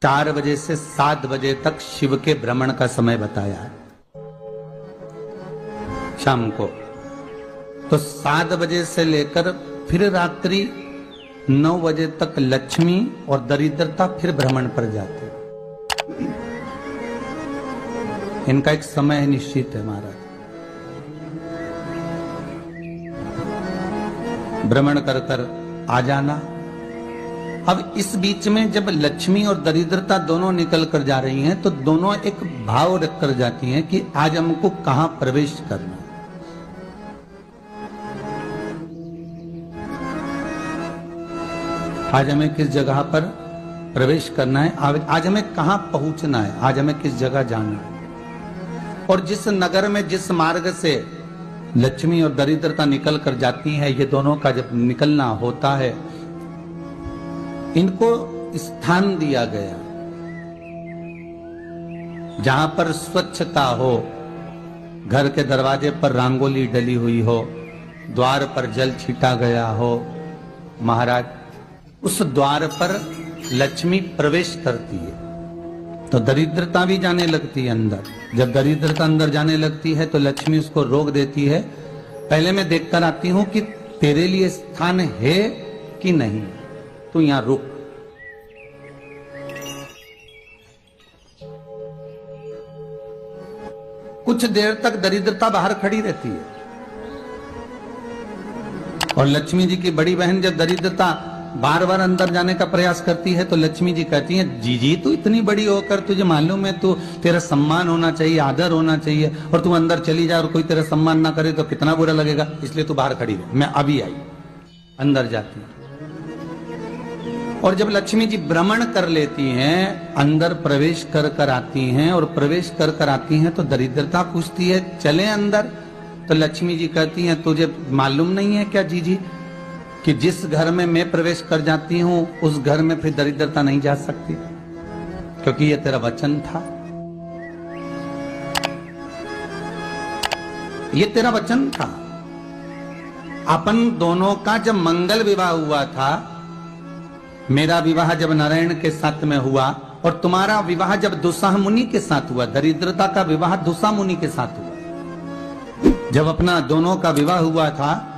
4 बजे से 7 बजे तक शिव के भ्रमण का समय बताया है शाम को। तो 7 बजे से लेकर फिर रात्रि 9 बजे तक लक्ष्मी और दरिद्रता फिर भ्रमण पर जाते। इनका एक समय निश्चित है महाराज। भ्रमण कर कर आ जाना। अब इस बीच में जब लक्ष्मी और दरिद्रता दोनों निकल कर जा रही हैं तो दोनों एक भाव रख कर जाती हैं कि आज हमको कहां प्रवेश करना है। आज हमें किस जगह पर प्रवेश करना है, आज हमें कहां पहुंचना है, आज हमें किस जगह जाना है। और जिस नगर में जिस मार्ग से लक्ष्मी और दरिद्रता निकल कर जाती है, ये दोनों का जब निकलना होता है, इनको स्थान दिया गया जहां पर स्वच्छता हो, घर के दरवाजे पर रंगोली डली हुई हो, द्वार पर जल छीटा गया हो। महाराज उस द्वार पर लक्ष्मी प्रवेश करती है तो दरिद्रता भी जाने लगती है अंदर। जब दरिद्रता अंदर जाने लगती है तो लक्ष्मी उसको रोक देती है। पहले मैं देखकर आती हूं कि तेरे लिए स्थान है कि नहीं, तू यहां रुक। कुछ देर तक दरिद्रता बाहर खड़ी रहती है और लक्ष्मी जी की बड़ी बहन जब दरिद्रता बार बार अंदर जाने का प्रयास करती है तो लक्ष्मी जी कहती हैं, जीजी तू इतनी बड़ी होकर तुझे मालूम है तू तेरा सम्मान होना चाहिए, आदर होना चाहिए, और तू अंदर चली जा और कोई तेरा सम्मान ना करे तो कितना बुरा लगेगा, इसलिए तू बाहर खड़ी रहे, मैं अभी आई। अंदर जाती है और जब लक्ष्मी जी भ्रमण कर लेती हैं, अंदर प्रवेश कर कर आती हैं और प्रवेश कर कर आती हैं तो दरिद्रता पूछती है चले अंदर। तो लक्ष्मी जी कहती हैं, तुझे मालूम नहीं है क्या जीजी कि जिस घर में मैं प्रवेश कर जाती हूं उस घर में फिर दरिद्रता नहीं जा सकती, क्योंकि ये तेरा वचन था, ये तेरा वचन था। अपन दोनों का जब मंगल विवाह हुआ था, मेरा विवाह जब नारायण के साथ में हुआ और तुम्हारा विवाह जब दुस्साह मुनि के साथ हुआ, दरिद्रता का विवाह दुस्साह मुनि के साथ हुआ। जब अपना दोनों का विवाह हुआ था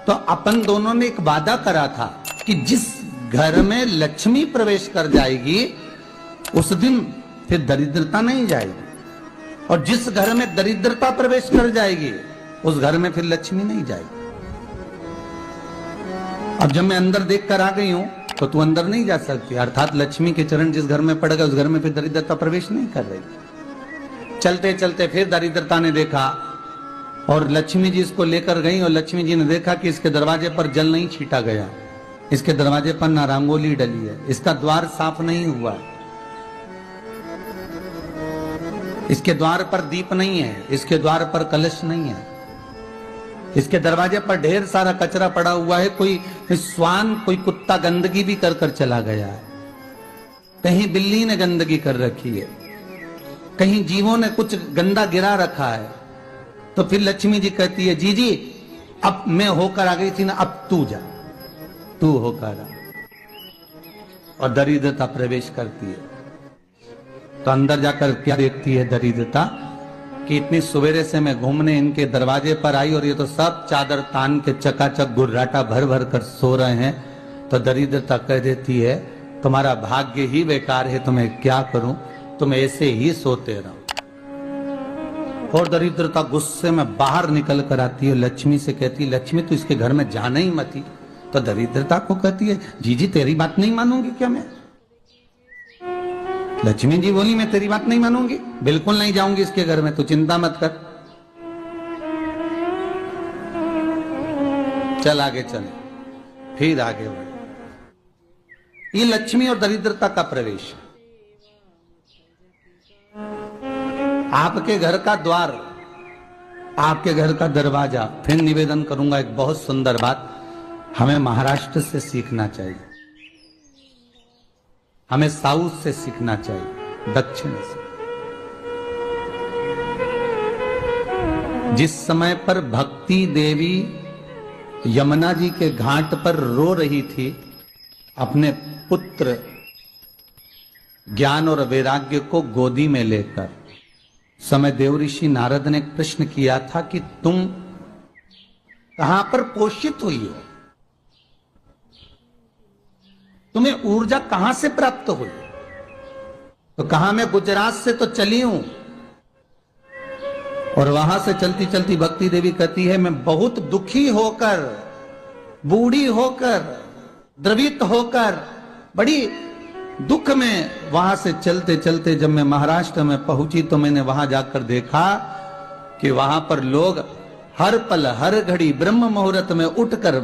तो अपन दोनों ने एक वादा करा था कि जिस घर में लक्ष्मी प्रवेश कर जाएगी उस दिन फिर दरिद्रता नहीं जाएगी, और जिस घर में दरिद्रता प्रवेश कर जाएगी उस घर में फिर लक्ष्मी नहीं जाएगी। अब जब मैं अंदर देख कर आ गई हूं तो तू अंदर नहीं जा सकती, अर्थात लक्ष्मी के चरण जिस घर में पड़ गए उस घर में फिर दरिद्रता प्रवेश नहीं कर रही। चलते चलते फिर दरिद्रता ने देखा और लक्ष्मी जी इसको लेकर गई और लक्ष्मी जी ने देखा कि इसके दरवाजे पर जल नहीं छीटा गया, इसके दरवाजे पर ना रंगोली डली है, इसका द्वार साफ नहीं हुआ, इसके द्वार पर दीप नहीं है, इसके द्वार पर कलश नहीं है, इसके दरवाजे पर ढेर सारा कचरा पड़ा हुआ है, कोई स्वान कोई कुत्ता गंदगी भी कर कर चला गया है, कहीं बिल्ली ने गंदगी कर रखी है, कहीं जीवों ने कुछ गंदा गिरा रखा है। तो फिर लक्ष्मी जी कहती है, जीजी अब मैं होकर आ गई थी ना, अब तू जा, तू होकर आ। और दरिद्रता प्रवेश करती है तो अंदर जाकर क्या देखती है दरिद्रता कि इतनी सवेरे से मैं घूमने इनके दरवाजे पर आई और ये तो सब चादर तान के चकाचक गुर्राटा भर भर कर सो रहे हैं। तो दरिद्रता कह देती है, तुम्हारा भाग्य ही बेकार है, तुम्हें क्या करूं, तुम ऐसे ही सोते रहो। और दरिद्रता गुस्से में बाहर निकल कर आती है, लक्ष्मी से कहती है, लक्ष्मी तू इसके घर में जाना ही मत। तो दरिद्रता को कहती है, जीजी तेरी बात नहीं मानूंगी क्या मैं? लक्ष्मी जी बोली, मैं तेरी बात नहीं मानूंगी, बिल्कुल नहीं जाऊंगी इसके घर में, तू चिंता मत कर, चल आगे चले। फिर आगे बढ़े। ये लक्ष्मी और दरिद्रता का प्रवेश। आपके घर का द्वार, आपके घर का दरवाजा। फिर निवेदन करूंगा एक बहुत सुंदर बात, हमें महाराष्ट्र से सीखना चाहिए, हमें साउथ से सीखना चाहिए, दक्षिण से। जिस समय पर भक्ति देवी यमुना जी के घाट पर रो रही थी अपने पुत्र ज्ञान और वैराग्य को गोदी में लेकर समय देव ऋषि नारद ने प्रश्न किया था कि तुम कहां पर पोषित हुई हो, तुम्हें ऊर्जा कहां से प्राप्त हुई? तो कहा मैं गुजरात से तो चली हूं। और वहां से चलती चलती भक्ति देवी कहती है मैं बहुत दुखी होकर, बूढ़ी होकर, द्रवित होकर, बड़ी दुख में वहां से चलते चलते जब मैं महाराष्ट्र में पहुंची तो मैंने वहां जाकर देखा कि वहां पर लोग हर पल हर घड़ी ब्रह्म मुहूर्त में उठकर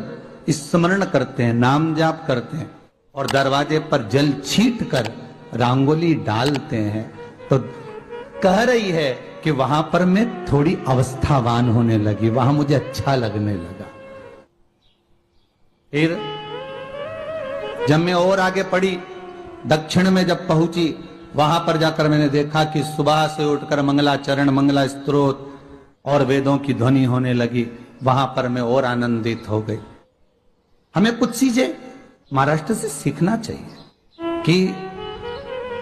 स्मरण करते हैं, नाम जाप करते हैं और दरवाजे पर जल छीट कर रंगोली डालते हैं। तो कह रही है कि वहां पर मैं थोड़ी अवस्थावान होने लगी, वहां मुझे अच्छा लगने लगा। फिर जब मैं और आगे पढ़ी, दक्षिण में जब पहुंची, वहां पर जाकर मैंने देखा कि सुबह से उठकर मंगलाचरण, मंगला स्तोत्र और वेदों की ध्वनि होने लगी। वहां पर मैं और आनंदित हो गई। हमें कुछ चीजें महाराष्ट्र से सीखना चाहिए कि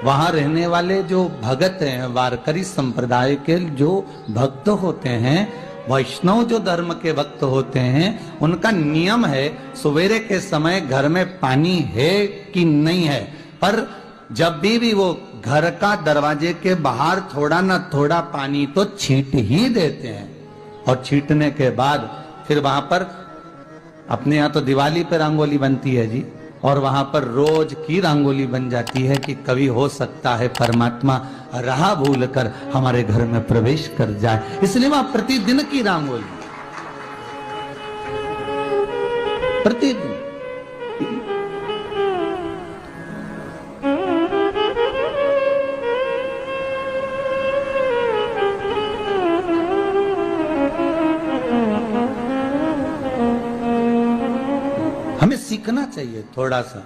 वहां रहने वाले जो भगत हैं, वारकरी संप्रदाय के जो भक्त होते हैं, वैष्णव जो धर्म के भक्त होते हैं, उनका नियम है सवेरे के समय घर में पानी है कि नहीं है, पर जब भी वो घर का दरवाजे के बाहर थोड़ा ना थोड़ा पानी तो छींट ही देते हैं। और छींटने के बाद फिर वहां पर अपने यहाँ तो दिवाली पे रंगोली बनती है जी, और वहां पर रोज की रंगोली बन जाती है कि कभी हो सकता है परमात्मा राह भूल कर हमारे घर में प्रवेश कर जाए, इसलिए वहां प्रतिदिन की रंगोली, प्रतिदिन। हमें सीखना चाहिए थोड़ा सा।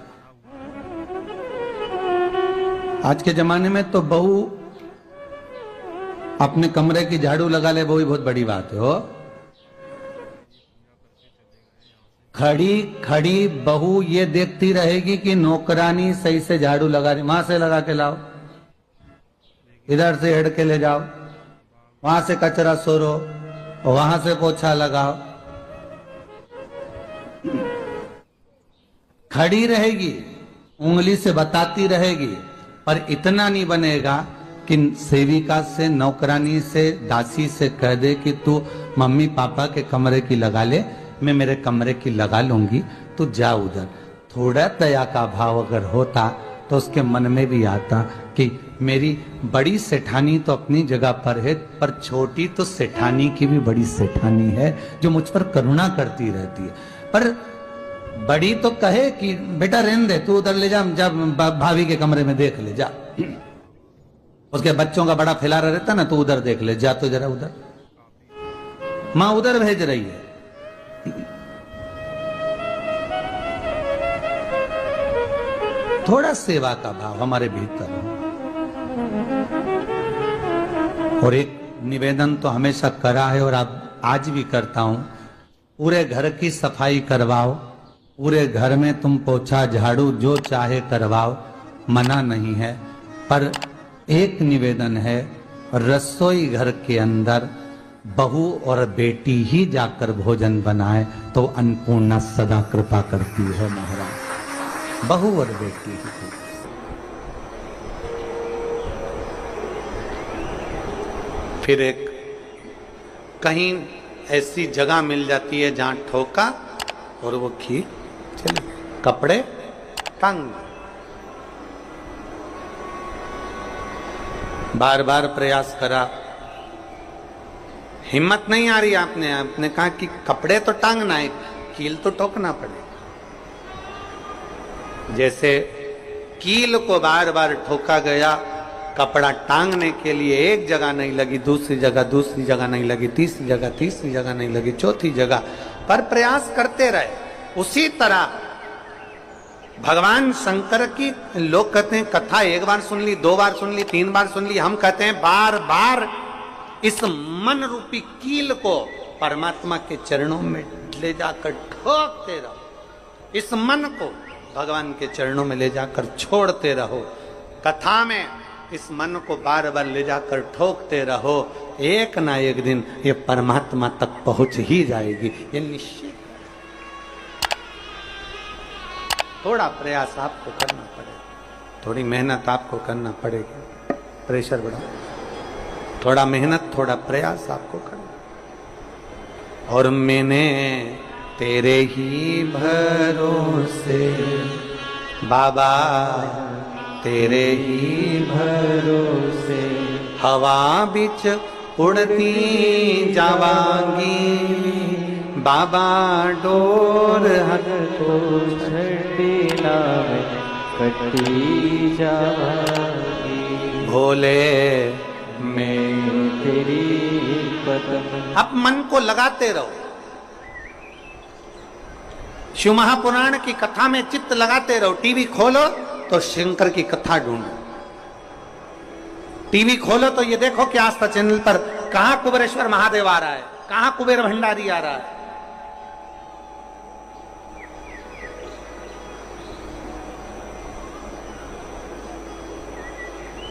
आज के जमाने में तो बहू अपने कमरे की झाड़ू लगा ले, वो ही बहुत बड़ी बात है। हो खड़ी खड़ी बहू ये देखती रहेगी कि नौकरानी सही से झाड़ू लगा रही, वहां से लगा के लाओ, इधर से हेड के ले जाओ, वहां से कचरा सोरो, वहां से पोछा लगाओ। खड़ी रहेगी, उंगली से बताती रहेगी, पर इतना नहीं बनेगा कि सेविका से, नौकरानी से, दासी से कह दे कि तू मम्मी पापा के कमरे की लगा ले, मैं मेरे कमरे की लगा लूंगी, तू जा उधर। थोड़ा दया का भाव अगर होता तो उसके मन में भी आता कि मेरी बड़ी सेठानी तो अपनी जगह पर है, पर छोटी तो सेठानी की भी बड़ी सेठानी है जो मुझ पर करुणा करती रहती है। पर बड़ी तो कहे कि बेटा रहने दे, तू उधर ले जा, जब भाभी के कमरे में देख ले जा। उसके बच्चों का बड़ा फैलारा रहता ना, तो उधर देख ले जा, तो जरा उधर मां उधर भेज रही है। थोड़ा सेवा का भाव हमारे भीतर हो। और एक निवेदन तो हमेशा करा है और अब आज भी करता हूं, पूरे घर की सफाई करवाओ, पूरे घर में तुम पोछा झाड़ू जो चाहे करवाओ, मना नहीं है। पर एक निवेदन है, रसोई घर के अंदर बहू और बेटी ही जाकर भोजन बनाए तो अन्नपूर्णा सदा कृपा करती है महाराज। बहू और बेटी ही। फिर एक कहीं ऐसी जगह मिल जाती है जहां ठोका और वो खीर चली, कपड़े टांग, बार बार प्रयास करा, हिम्मत नहीं आ रही। आपने कहा कि कपड़े तो टांगना है, कील तो ठोकना पड़े। जैसे कील को बार बार ठोका गया, कपड़ा टांगने के लिए एक जगह नहीं लगी, दूसरी जगह नहीं लगी, तीसरी जगह नहीं लगी, चौथी जगह पर प्रयास करते रहे। उसी तरह भगवान शंकर की लोग कहते हैं कथा एक बार सुन ली, 2 बार सुन ली, 3 बार सुन ली, हम कहते हैं बार बार इस मन रूपी कील को परमात्मा के चरणों में ले जाकर ठोकते रहो। इस मन को भगवान के चरणों में ले जाकर छोड़ते रहो, कथा में इस मन को बार बार ले जाकर ठोकते रहो, एक ना एक दिन ये परमात्मा तक पहुंच ही जाएगी, ये निश्चित। थोड़ा प्रयास आपको करना पड़ेगा, थोड़ी मेहनत आपको करना पड़ेगी। प्रेशर बढ़ा, थोड़ा मेहनत, थोड़ा प्रयास आपको करना। और मैंने तेरे ही भरोसे बाबा, तेरे ही भरोसे हवा बिच उड़ती जावांगी बाबा, डोर हर तो छड़ीला में कटी जावांगी भोले मैं तेरी कदम। अब मन को लगाते रहो, शिव महापुराण की कथा में चित्त लगाते रहो। टीवी खोलो तो शंकर की कथा ढूंढो, टीवी खोलो तो ये देखो कि आस्था चैनल पर कहां कुबेरेश्वर महादेव आ रहा है, कहां कुबेर भंडारी आ रहा है।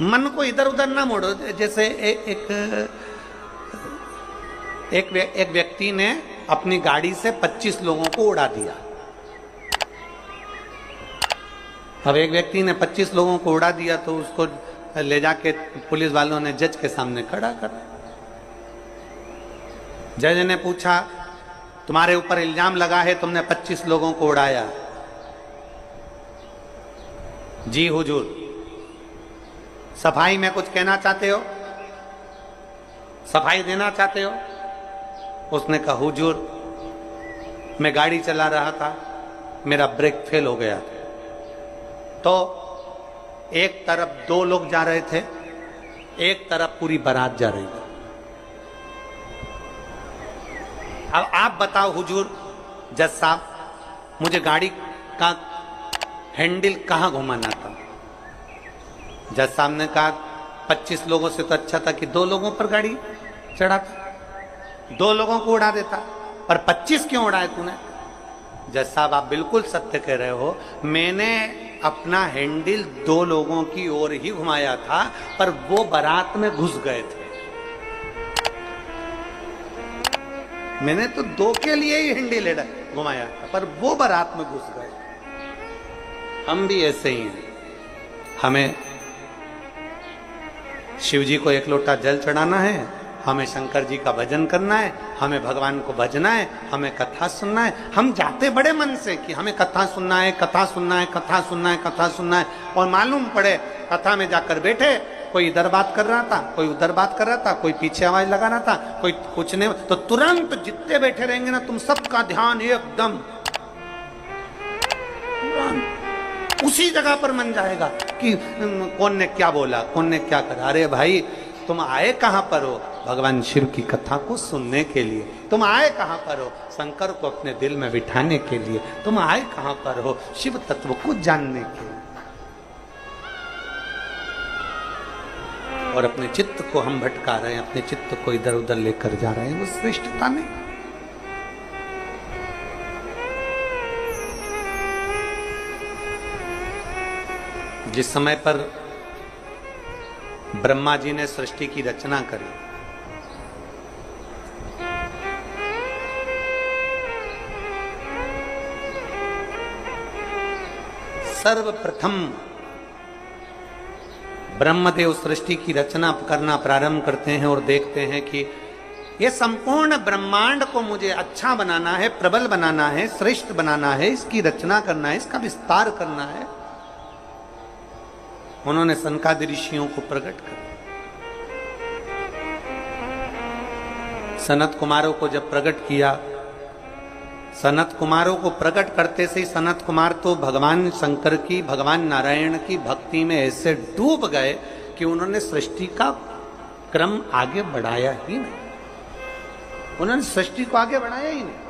मन को इधर उधर ना मोड़ो। जैसे एक व्यक्ति ने अपनी गाड़ी से 25 लोगों को उड़ा दिया। अब एक व्यक्ति ने 25 लोगों को उड़ा दिया तो उसको ले जाके पुलिस वालों ने जज के सामने खड़ा कर। जज ने पूछा, तुम्हारे ऊपर इल्जाम लगा है तुमने 25 लोगों को उड़ाया। जी हुजूर, सफाई में कुछ कहना चाहते हो, सफाई देना चाहते हो? उसने कहा, हुजूर मैं गाड़ी चला रहा था, मेरा ब्रेक फेल हो गया था, तो एक तरफ 2 लोग जा रहे थे, एक तरफ पूरी बारात जा रही थी। अब आप बताओ हुजूर, जज साहब, मुझे गाड़ी का हैंडल कहां घुमाना था? जज साहब ने कहा, 25 लोगों से तो अच्छा था कि 2 लोगों पर गाड़ी चढ़ाता, 2 लोगों को उड़ा देता, पर 25 क्यों उड़ाए तूने? जज साहब, आप बिल्कुल सत्य कह रहे हो, मैंने अपना हैंडल 2 लोगों की ओर ही घुमाया था, पर वो बारात में घुस गए थे। मैंने तो 2 के लिए ही हैंडल घुमाया था, पर वो बारात में घुस गए। हम भी ऐसे ही हैं। हमें शिव जी को 1 लोटा जल चढ़ाना है, हमें शंकर जी का भजन करना है, हमें भगवान को भजना है, हमें कथा सुनना है। हम जाते बड़े मन से कि हमें कथा सुनना है, कथा सुनना है, कथा सुनना है, कथा सुनना है, और मालूम पड़े कथा में जाकर बैठे, कोई इधर बात कर रहा था, कोई उधर बात कर रहा था, कोई पीछे आवाज लगा रहा था, कोई कुछ नहीं, तो तुरंत जितने बैठे रहेंगे ना, तुम सबका ध्यान एकदम उसी जगह पर मन जाएगा कि कौन ने क्या बोला, कौन ने क्या करा। अरे भाई, तुम आए कहां पर हो? भगवान शिव की कथा को सुनने के लिए। तुम आए कहां पर हो? शंकर को अपने दिल में बिठाने के लिए। तुम आए कहां पर हो? शिव तत्व को जानने के लिए। और अपने चित्त को हम भटका रहे हैं, अपने चित्त को इधर उधर लेकर जा रहे हैं, वो श्रेष्ठता नहीं। जिस समय पर ब्रह्मा जी ने सृष्टि की रचना करी, सर्वप्रथम ब्रह्मदेव सृष्टि की रचना करना प्रारंभ करते हैं और देखते हैं कि ये संपूर्ण ब्रह्मांड को मुझे अच्छा बनाना है, प्रबल बनाना है, श्रेष्ठ बनाना है, इसकी रचना करना है, इसका विस्तार करना है। उन्होंने सनकादि ऋषियों को प्रकट कर, सनत कुमारों को जब प्रकट किया, सनत कुमारों को प्रकट करते से ही सनत कुमार तो भगवान शंकर की, भगवान नारायण की भक्ति में ऐसे डूब गए कि उन्होंने सृष्टि का क्रम आगे बढ़ाया ही नहीं। उन्होंने सृष्टि को आगे बढ़ाया ही नहीं।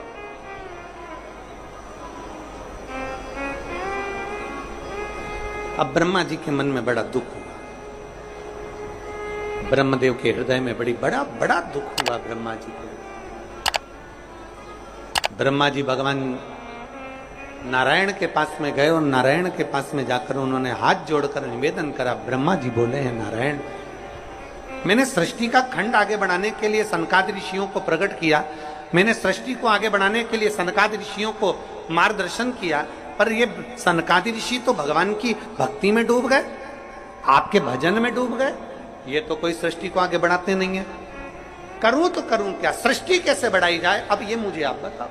अब ब्रह्मा जी के मन में बड़ा दुख हुआ, ब्रह्मदेव के हृदय में बड़ा दुख हुआ ब्रह्मा जी को। ब्रह्मा जी भगवान नारायण के पास में गए और नारायण के पास में जाकर उन्होंने हाथ जोड़कर निवेदन करा। ब्रह्मा जी बोले हैं, नारायण, मैंने सृष्टि का खंड आगे बढ़ाने के लिए सनकादि ऋषियों को प्रकट किया, मैंने सृष्टि को आगे बढ़ाने के लिए सनकादि ऋषियों को मार्गदर्शन किया, पर ये सनकादि ऋषि तो भगवान की भक्ति में डूब गए, आपके भजन में डूब गए, ये तो कोई सृष्टि को आगे बढ़ाते नहीं है। करूं तो करूं क्या, सृष्टि कैसे बढ़ाई जाए, अब ये मुझे आप बताओ।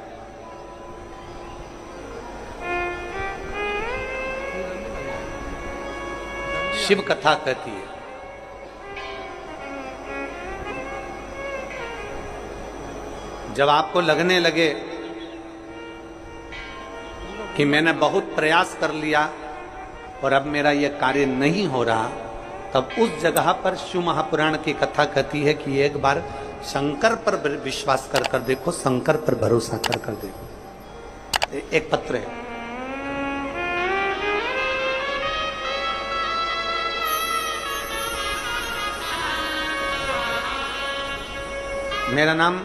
शिव कथा कहती है, जब आपको लगने लगे कि मैंने बहुत प्रयास कर लिया और अब मेरा यह कार्य नहीं हो रहा, तब उस जगह पर शिव महापुराण की कथा कहती है कि एक बार शंकर पर विश्वास कर देखो, शंकर पर भरोसा कर देखो। एक पत्र है, मेरा नाम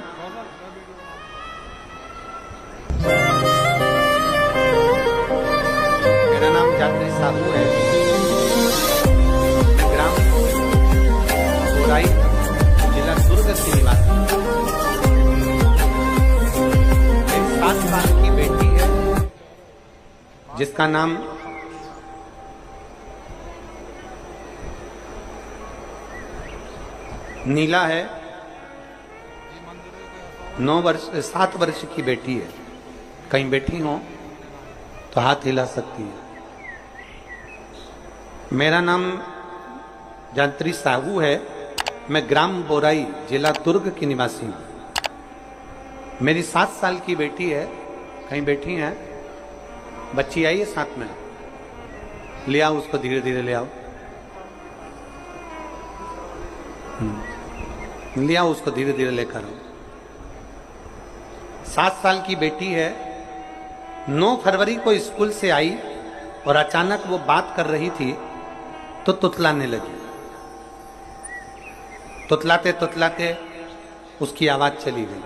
जात्री साहू है, ग्राम बोराई, जिला दुर्ग की निवासी। एक 7 साल की बेटी है जिसका नाम नीला है। 7 वर्ष की बेटी है। कहीं बैठी हो तो हाथ हिला सकती है। मेरा नाम जात्री साहू है, मैं ग्राम बोराई, जिला दुर्ग की निवासी हूं। मेरी 7 साल की बेटी है, कहीं बैठी है, बच्ची आई है साथ में, ले आओ उसको, धीरे धीरे ले आओ, ले आओ उसको, धीरे धीरे लेकर आओ। 7 साल की बेटी है, 9 फरवरी को स्कूल से आई और अचानक वो बात कर रही थी तो तुतलाने लगी। तुतलाते तुतलाते उसकी आवाज चली गई,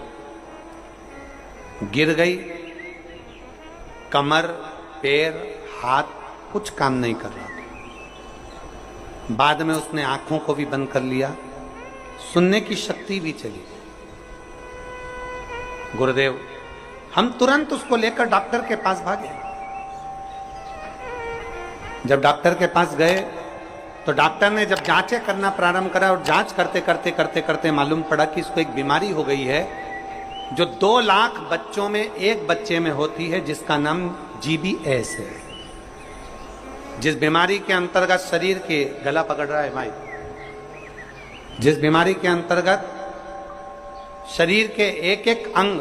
गिर गई, कमर, पैर, हाथ कुछ काम नहीं कर रहा। बाद में उसने आंखों को भी बंद कर लिया, सुनने की शक्ति भी चली। गुरुदेव, हम तुरंत उसको लेकर डॉक्टर के पास भागे। जब डॉक्टर के पास गए तो डॉक्टर ने जब जांचें करना प्रारंभ करा और जांच करते करते मालूम पड़ा कि इसको एक बीमारी हो गई है जो 2 लाख बच्चों में एक बच्चे में होती है, जिसका नाम GBS है। जिस बीमारी के अंतर्गत शरीर के, गला पकड़ रहा है भाई, जिस बीमारी के अंतर्गत शरीर के एक एक अंग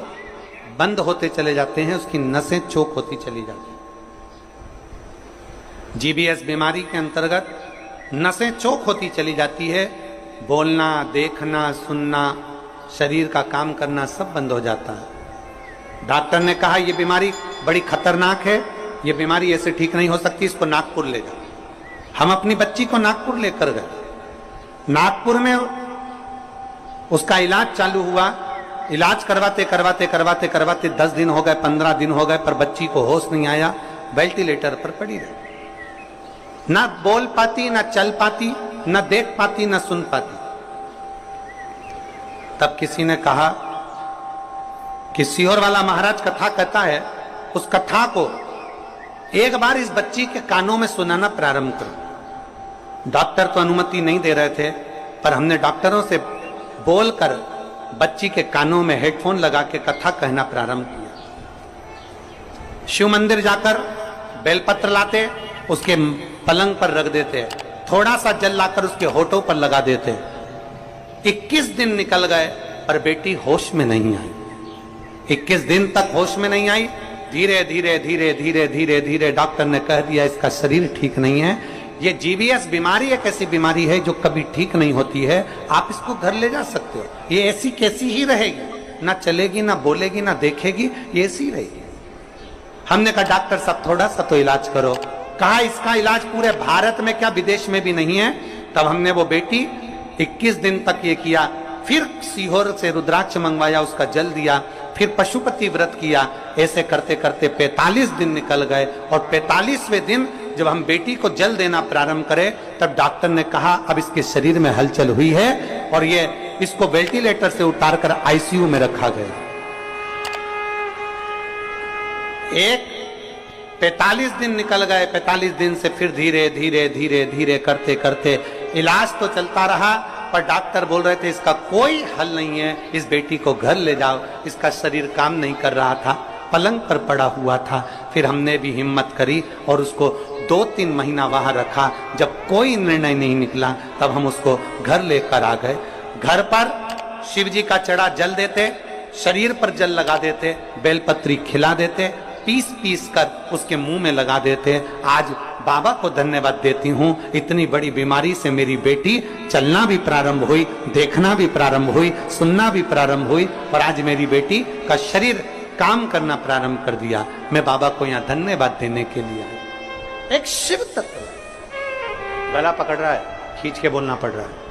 बंद होते चले जाते हैं, उसकी नसें चोक होती चली जाती हैं। GBS बीमारी के अंतर्गत नसें चोक होती चली जाती है, बोलना, देखना, सुनना, शरीर का काम करना सब बंद हो जाता है। डॉक्टर ने कहा यह बीमारी बड़ी खतरनाक है, यह बीमारी ऐसे ठीक नहीं हो सकती, इसको नागपुर ले जाओ। हम अपनी बच्ची को नागपुर लेकर गए। नागपुर में उसका इलाज चालू हुआ। इलाज करवाते 10 दिन हो गए, 15 दिन हो गए, पर बच्ची को होश नहीं आया, वेंटिलेटर पर पड़ी रही। ना बोल पाती, ना चल पाती, ना देख पाती, ना सुन पाती। तब किसी ने कहा कि सीहोर वाला महाराज कथा कहता है, उस कथा को एक बार इस बच्ची के कानों में सुनाना प्रारंभ करो। डॉक्टर तो अनुमति नहीं दे रहे थे, पर हमने डॉक्टरों से बोलकर बच्ची के कानों में हेडफोन लगा के कथा कहना प्रारंभ किया। शिव मंदिर जाकर बेलपत्र लाते, उसके पलंग पर रख देते, थोड़ा सा जल लाकर उसके होठों पर लगा देते। 21 दिन निकल गए पर बेटी होश में नहीं आई। 21 दिन तक होश में नहीं आई। धीरे धीरे डॉक्टर ने कह दिया इसका शरीर ठीक नहीं है, ये GBS बीमारी एक ऐसी बीमारी है जो कभी ठीक नहीं होती है, आप इसको घर ले जा सकते हो, ये ऐसी कैसी ही रहेगी, ना चलेगी, ना बोलेगी, ना देखेगी, ये ऐसी रहेगी। हमने कहा डॉक्टर साहब थोड़ा सा तो इलाज करो। कहा इसका इलाज पूरे भारत में क्या विदेश में भी नहीं है। तब हमने वो बेटी 21 दिन तक ये किया, फिर सीहोर से रुद्राक्ष मंगवाया, उसका जल दिया, फिर पशुपति व्रत किया। ऐसे करते करते 45 दिन निकल गए और 45वें दिन जब हम बेटी को जल देना प्रारंभ करें तब डॉक्टर ने कहा अब इसके शरीर में हलचल हुई है और ये इसको वेंटिलेटर से उतारकर आईसीयू में रखा गया। एक 45 दिन निकल गए। 45 दिन से फिर धीरे धीरे धीरे धीरे करते करते इलाज तो चलता रहा, पर डॉक्टर बोल रहे थे इसका कोई हल नहीं है, इस बेटी को घर ले जाओ। इसका शरीर काम नहीं कर रहा था, पलंग पर पड़ा हुआ था। फिर हमने भी हिम्मत करी और उसको 2-3 महीना वहां रखा। जब कोई निर्णय नहीं निकला तब हम उसको घर लेकर आ गए। घर पर शिव जी का चढ़ा जल देते, शरीर पर जल लगा देते, बेलपत्री खिला देते, पीस पीस कर उसके मुंह में लगा देते। आज बाबा को धन्यवाद देती हूँ, इतनी बड़ी बीमारी से मेरी बेटी चलना भी प्रारंभ हुई, देखना भी प्रारंभ हुई, सुनना भी प्रारंभ हुई और आज मेरी बेटी का शरीर काम करना प्रारंभ कर दिया। मैं बाबा को यहाँ धन्यवाद देने के लिए आया। एक शिव तत्व गला पकड़ रहा है, खींच के बोलना पड़ रहा है।